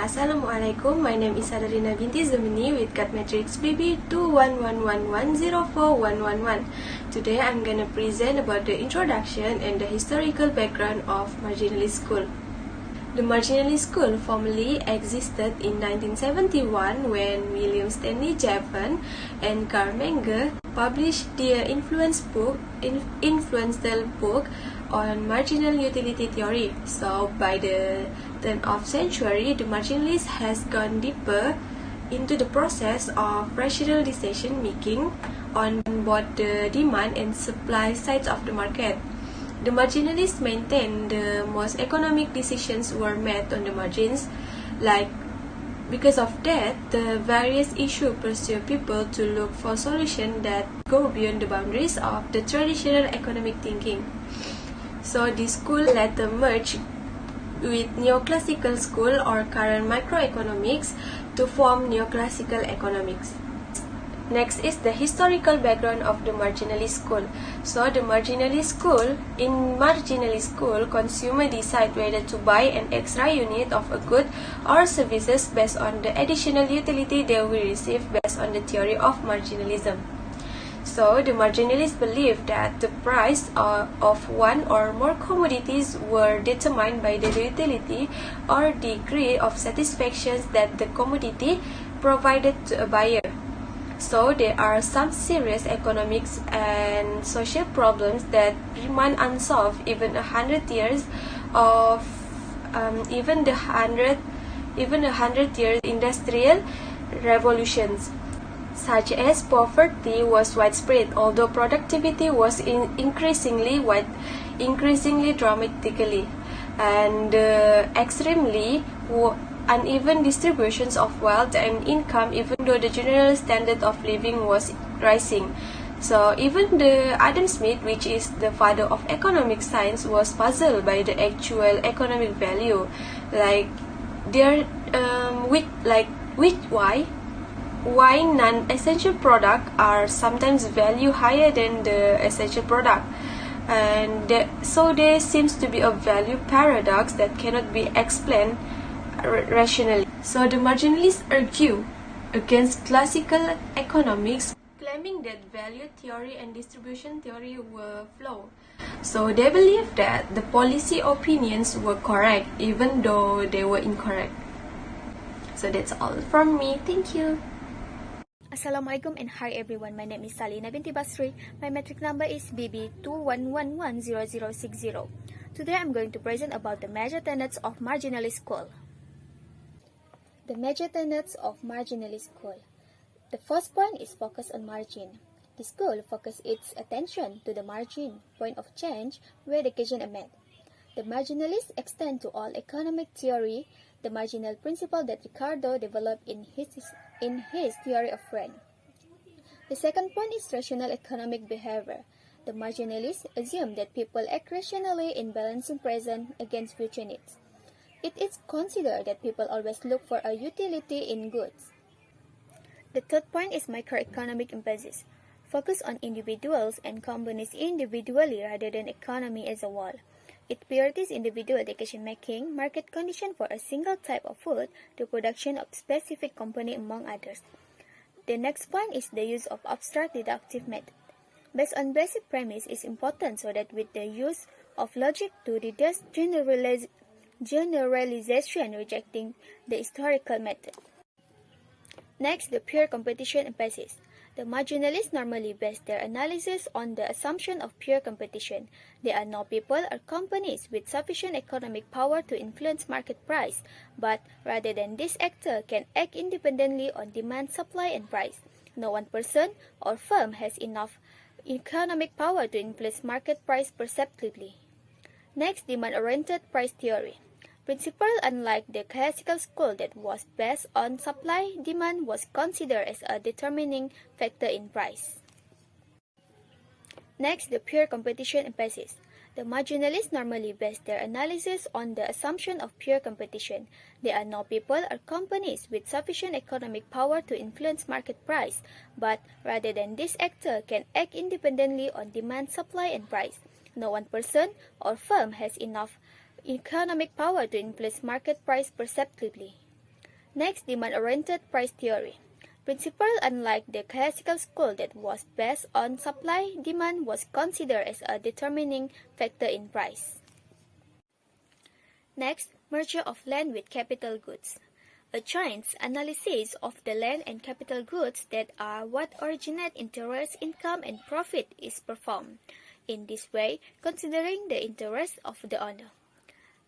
Assalamualaikum, my name is Sadarinah binti Zemeni with cut matrix BB21111041111. Today I'm gonna present about the introduction and the historical background of Marginalist School. The Marginalist School formally existed in 1971 when William Stanley Jevons and Karl Menger published their influential book on marginal utility theory. So by the turn of century, the marginalist has gone deeper into the process of rational decision making on both the demand and supply sides of the market. The marginalists maintain the most economic decisions were made on the margins. Because of that, the various issues pursue people to look for solutions that go beyond the boundaries of the traditional economic thinking. So this school later merged with neoclassical school or current microeconomics to form neoclassical economics. Next is the historical background of the Marginalist School. So the Marginalist School, in Marginalist School, consumers decide whether to buy an extra unit of a good or services based on the additional utility they will receive based on the theory of marginalism. So the marginalists believe that the price of one or more commodities were determined by the utility or degree of satisfaction that the commodity provided to a buyer. So there are some serious economic and social problems that remain unsolved even 100 years of even the 100 year industrial revolutions, such as poverty was widespread, although productivity was increasingly dramatically, and extremely uneven distributions of wealth and income, even though the general standard of living was rising. So even the Adam Smith, which is the father of economic science, was puzzled by the actual economic value, why non-essential products are sometimes valued higher than the essential product. And so there seems to be a value paradox that cannot be explained rationally. So the marginalists argue against classical economics, claiming that value theory and distribution theory were flawed. So they believe that the policy opinions were correct even though they were incorrect. So that's all from me. Thank you. Assalamualaikum and hi everyone, my name is Salinas binti BASRI. My metric number is BB2111060. Today I'm going to present about the major tenets of Marginalist School. The major tenets of Marginalist School. The first point is focus on margin. The school focuses its attention to the margin, point of change, where decisions are made. The marginalists extend to all economic theory the marginal principle that Ricardo developed in his theory of rent. The second point is rational economic behavior. The marginalists assume that people act rationally in balancing present against future needs. It is considered that people always look for a utility in goods. The third point is microeconomic emphasis. Focus on individuals and companies individually rather than economy as a whole. It prioritizes individual decision-making, market condition for a single type of food, the production of specific company, among others. The next point is the use of abstract deductive method. Based on basic premise is important so that with the use of logic to deduce generalization, rejecting the historical method. Next, the pure competition emphasis. The marginalists normally base their analysis on the assumption of pure competition. There are no people or companies with sufficient economic power to influence market price, but rather than this actor can act independently on demand, supply, and price. No one person or firm has enough economic power to influence market price perceptively. Next, demand-oriented price theory. Principle, unlike the classical school that was based on supply, demand was considered as a determining factor in price. Next, the pure competition emphasis. The marginalists normally base their analysis on the assumption of pure competition. There are no people or companies with sufficient economic power to influence market price, but rather than this actor can act independently on demand, supply, and price. No one person or firm has enough economic power to influence market price perceptively. Next, demand-oriented price theory. Principle unlike the classical school that was based on supply, demand was considered as a determining factor in price. Next, merger of land with capital goods. A joint analysis of the land and capital goods that are what originate interest, income, and profit is performed. In this way, considering the interest of the owner.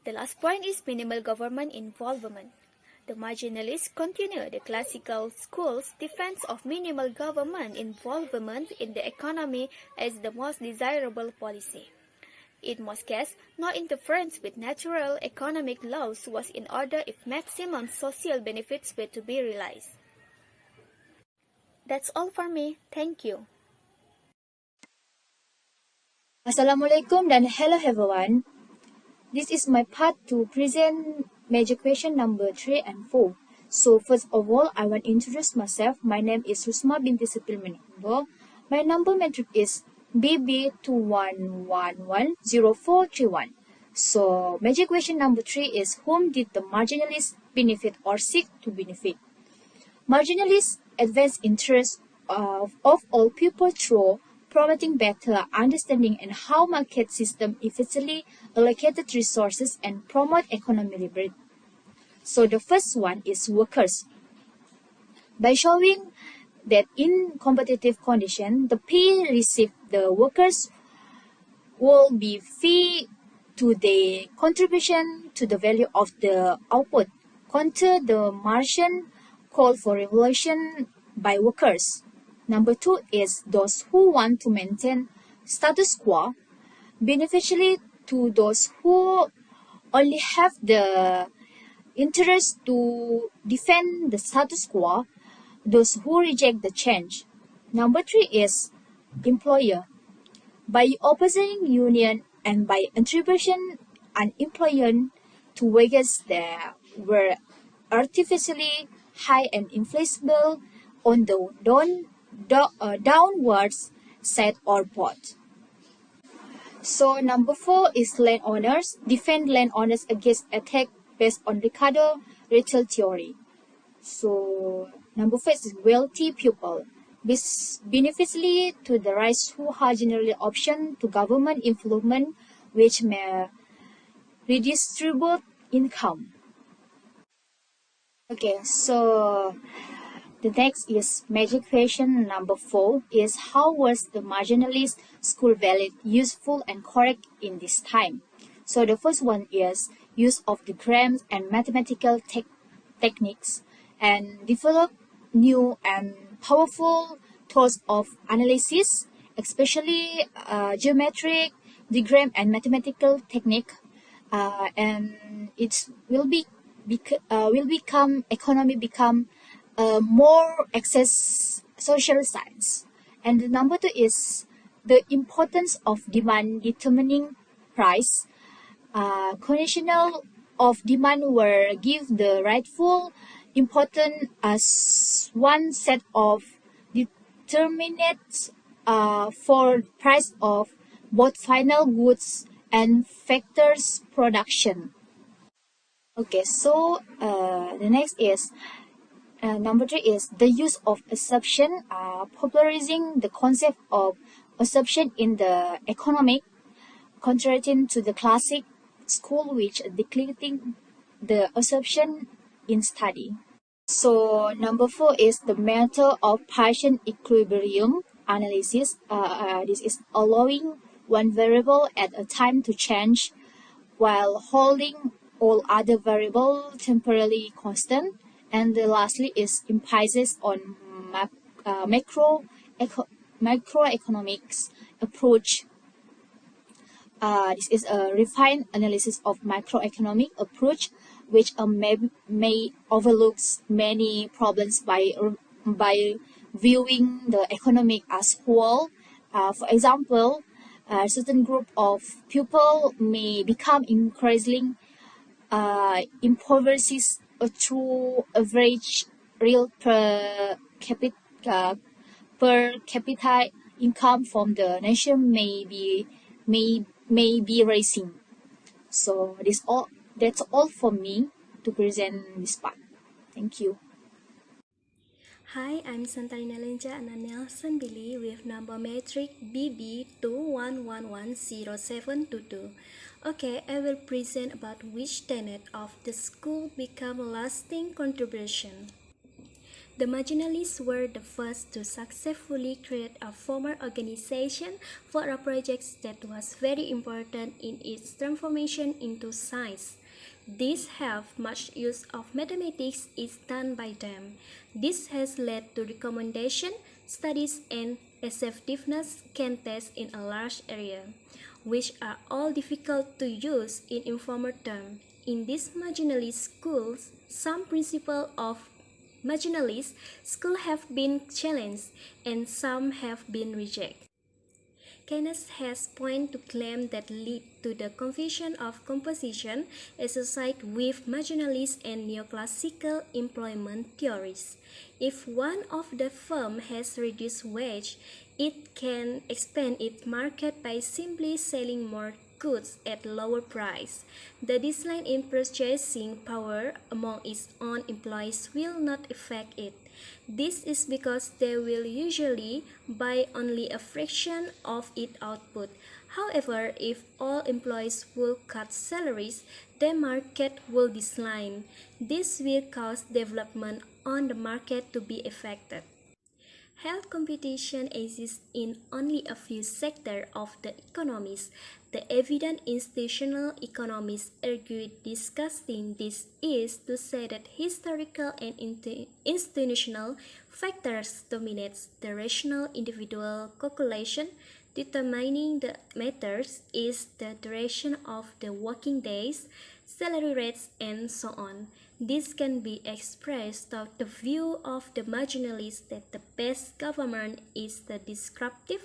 The last point is minimal government involvement. The marginalists continue the classical school's defense of minimal government involvement in the economy as the most desirable policy. In most cases, no interference with natural economic laws was in order if maximum social benefits were to be realized. That's all for me. Thank you. Assalamualaikum dan hello everyone. This is my part to present major question number 3 and 4. So first of all, I want to introduce myself. My name is RUSMAH binti SEPIL. My number metric is BT12403. So major question number 3 is, whom did the marginalists benefit or seek to benefit? Marginalists advance interests of all people through promoting better understanding and how market system efficiently allocated resources and promote economic liberty. So the first one is workers. By showing that in competitive condition, the pay received the workers will be fee to the contribution to the value of the output, counter the Martian call for revolution by workers. Number 2 is those who want to maintain status quo, beneficially to those who only have the interest to defend the status quo, those who reject the change. Number 3 is employer. By opposing union and by attribution an employer to wages that were artificially high and inflexible on the downwards side or both. So number 4 is landowners. Defend landowners against attack based on Ricardo retail theory. So number 5 is wealthy people. Beneficially to the rights who have generally option to government influence which may redistribute income. Okay, so the next is major question number 4 is, how was the marginalist school valid, useful and correct in this time? So the first one is use of the grams and mathematical techniques and develop new and powerful tools of analysis, especially geometric, diagram and mathematical technique, and it will become more access social science. And the number 2 is the importance of demand determining price. Conditional of demand were give the rightful importance as one set of determinants for price of both final goods and factors production. Okay, so the next is number 3 is the use of assumption, popularizing the concept of assumption in the economic, contrasting to the classic school which declaring the assumption in study. So number 4 is the method of partial equilibrium analysis. This is allowing one variable at a time to change while holding all other variables temporarily constant. And lastly is emphasis on macroeconomics approach. This is a refined analysis of macroeconomic approach, which may overlooks many problems by viewing the economic as whole. For example, a certain group of people may become increasingly impoverished through average real per capita income from the nation may be rising. So that's all for me to present this part. Thank you. Hi, I'm SANTARINA LENJA and Nelson BILLEY with number matric BB211100722. Okay, I will present about which tenet of the school become a lasting contribution. The marginalists were the first to successfully create a formal organization for a project that was very important in its transformation into science. This have much use of mathematics is done by them. This has led to recommendation, studies, and effectiveness can test in a large area, which are all difficult to use in informal terms. In these marginalist schools, some principles of marginalist schools have been challenged and some have been rejected. Keynes has pointed to claims that lead to the confusion of composition associated with marginalist and neoclassical employment theories. If one of the firms has reduced wage, it can expand its market by simply selling more goods at lower price. The decline in purchasing power among its own employees will not affect it. This is because they will usually buy only a fraction of its output. However, if all employees will cut salaries, the market will decline. This will cause development on the market to be affected. Health competition exists in only a few sectors of the economies. The evident institutional economists argue discussing this is to say that historical and institutional factors dominate the rational individual calculation. Determining the matters is the duration of the working days, salary rates, and so on. This can be expressed through the view of the marginalists that the best government is the disruptive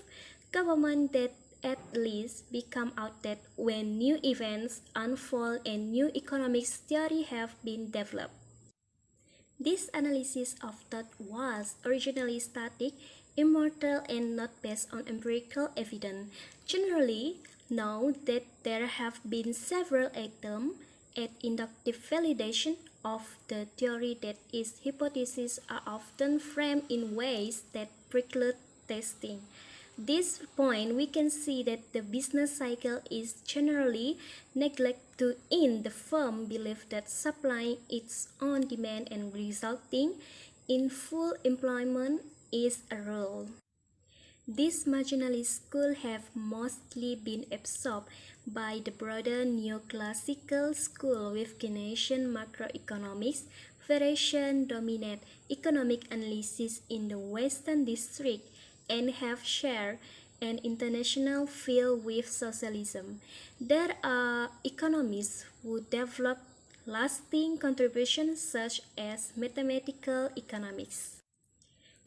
government that at least become outdated when new events unfold and new economics theory have been developed. This analysis of thought was originally static, immortal, and not based on empirical evidence. Generally, now that there have been several attempts at inductive validation of the theory, that its hypotheses are often framed in ways that preclude testing. This point, we can see that the business cycle is generally neglected in the firm belief that supplying its own demand and resulting in full employment is a rule. These marginalist schools have mostly been absorbed by the broader neoclassical school with Keynesian macroeconomics variation dominate economic analysis in the Western District and have shared an international field with socialism. There are economists who developed lasting contributions such as mathematical economics.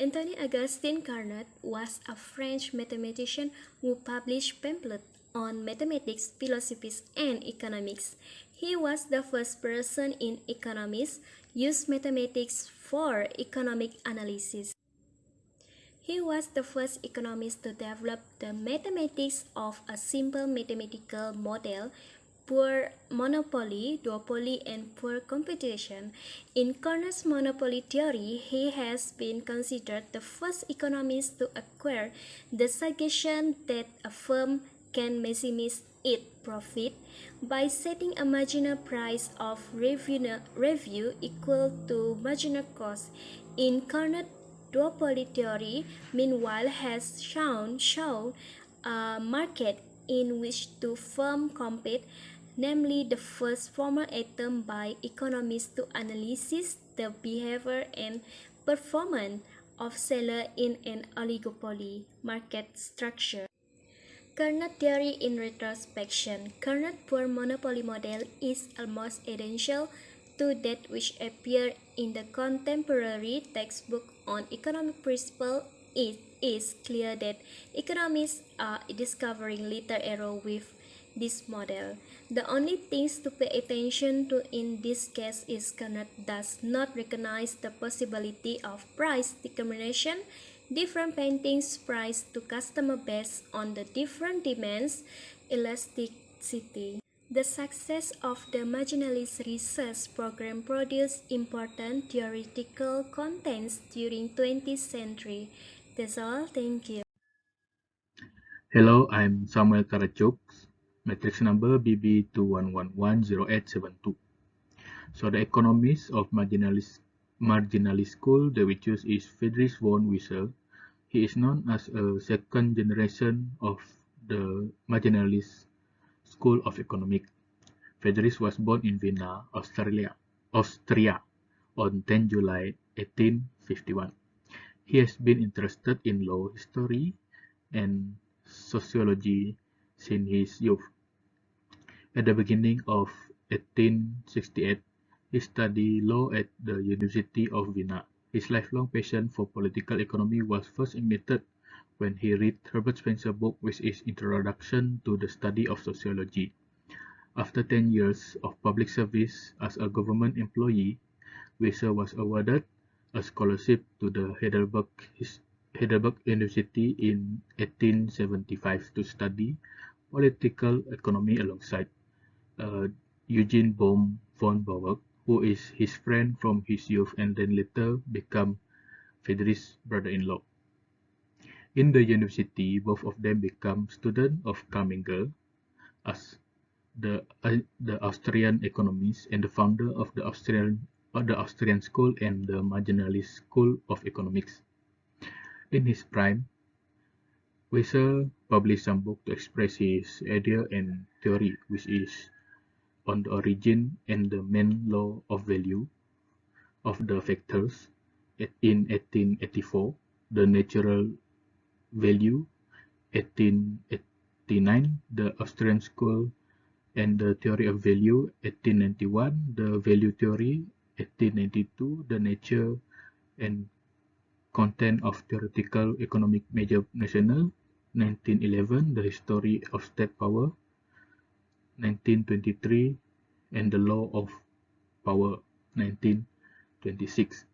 Antoine Augustin Carnot was a French mathematician who published pamphlets on mathematics, philosophy, and economics. He was the first person in economics use mathematics for economic analysis. He was the first economist to develop the mathematics of a simple mathematical model, poor monopoly, duopoly, and poor competition. In Carnot's monopoly theory, he has been considered the first economist to acquire the suggestion that a firm can maximize its profit by setting a marginal price of revenue equal to marginal cost. In Carnot's duopoly theory, meanwhile, has shown a market in which two firms compete, namely the first formal attempt by economists to analyze the behavior and performance of sellers in an oligopoly market structure. Carnot theory in retrospection. Carnot's poor monopoly model is almost identical to that which appeared in the contemporary textbook on economic principles. It is clear that economists are discovering little error with this model. The only things to pay attention to in this case is Carnot does not recognize the possibility of price determination, different paintings priced to customer based on the different demands, elasticity. The success of the Marginalist research program produced important theoretical contents during 20th century. That's all. Thank you. Hello, I'm Samuel Karachuk, matrix number BB211100872. So the economist of marginalist school that we choose is Friedrich von Wieser. He is known as a second generation of the marginalist school of economics. Friedrich was born in Vienna, Austria on 10 July 1851. He has been interested in law, history, and sociology since his youth. At the beginning of 1868, he studied law at the University of Vienna. His lifelong passion for political economy was first ignited when he read Herbert Spencer's book with its introduction to the study of sociology. After 10 years of public service as a government employee, Wieser was awarded a scholarship to the Heidelberg University in 1875 to study political economy alongside Eugen von Bauer, who is his friend from his youth and then later became Friedrich's brother-in-law. In the university, both of them became students of Karl Menger as the Austrian economist and the founder of the Austrian school and the Marginalist school of economics. In his prime, Wieser published some books to express his idea and theory, which is on the origin and the main law of value of the factors. In 1884, the natural value. 1889, the Austrian school and the theory of value. 1891, the value theory. 1892, the nature and content of theoretical economic measure national. 1911, the history of state power. 1923, and the law of power. 1926.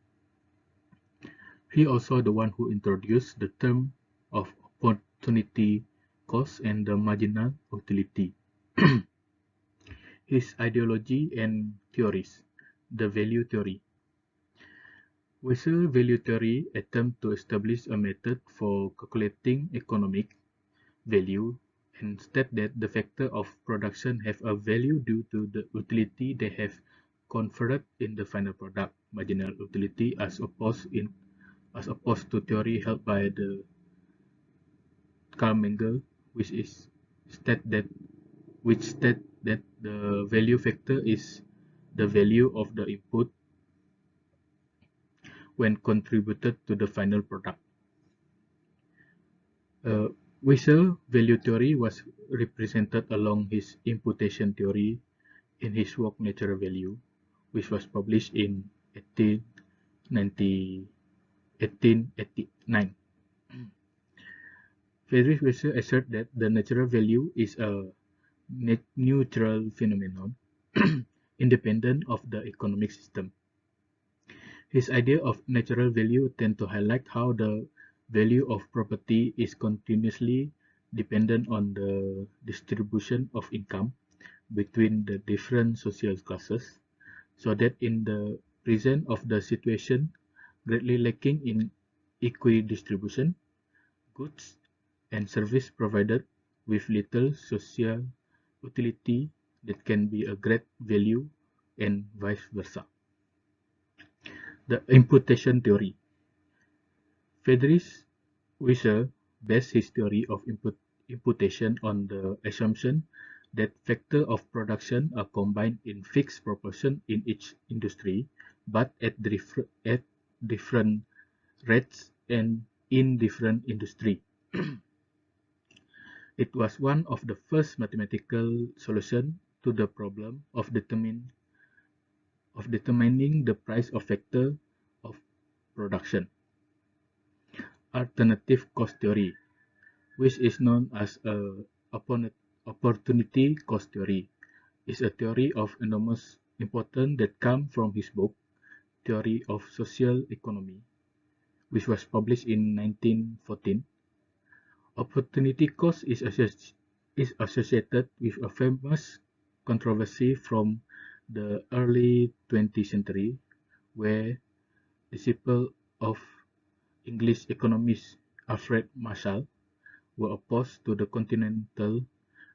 He also the one who introduced the term of opportunity cost and the marginal utility. His ideology and theories. The value theory. Wieser's value theory attempts to establish a method for calculating economic value and state that the factors of production have a value due to the utility they have conferred in the final product, marginal utility, as opposed to theory held by the Karl Menger, which state that the value factor is the value of the input when contributed to the final product. Wieser's value theory was represented along his imputation theory in his work Natural Value, which was published in 1889. Friedrich Wieser asserted that the natural value is a neutral phenomenon, independent of the economic system. His idea of natural value tends to highlight how the value of property is continuously dependent on the distribution of income between the different social classes, so that in the present of the situation greatly lacking in equidistribution, goods and service provided with little social utility that can be a great value and vice versa. The imputation theory. Friedrich Wieser based his theory of imputation on the assumption that factors of production are combined in fixed proportion in each industry, but at different rates and in different industry. It was one of the first mathematical solutions to the problem of determining the price of factor of production. Alternative cost theory, which is known as opportunity cost theory, is a theory of enormous importance that comes from his book Theory of Social Economy, which was published in 1914. Opportunity cost is associated with a famous controversy from the early 20th century, where disciples of English economist Alfred Marshall were opposed to the continental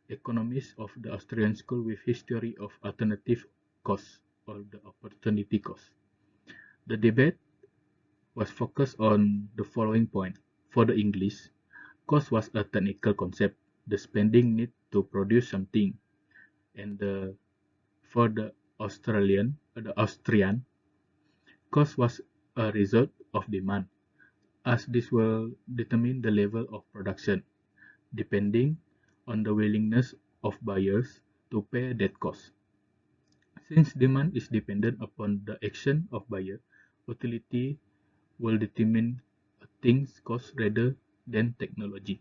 economists of the Austrian school with history of alternative costs or the opportunity cost. The debate was focused on the following point. For the English, cost was a technical concept, the spending need to produce something, and for the Austrian, cost was a result of demand, as this will determine the level of production, depending on the willingness of buyers to pay that cost. Since demand is dependent upon the action of buyer, utility will determine a thing's cost rather than technology.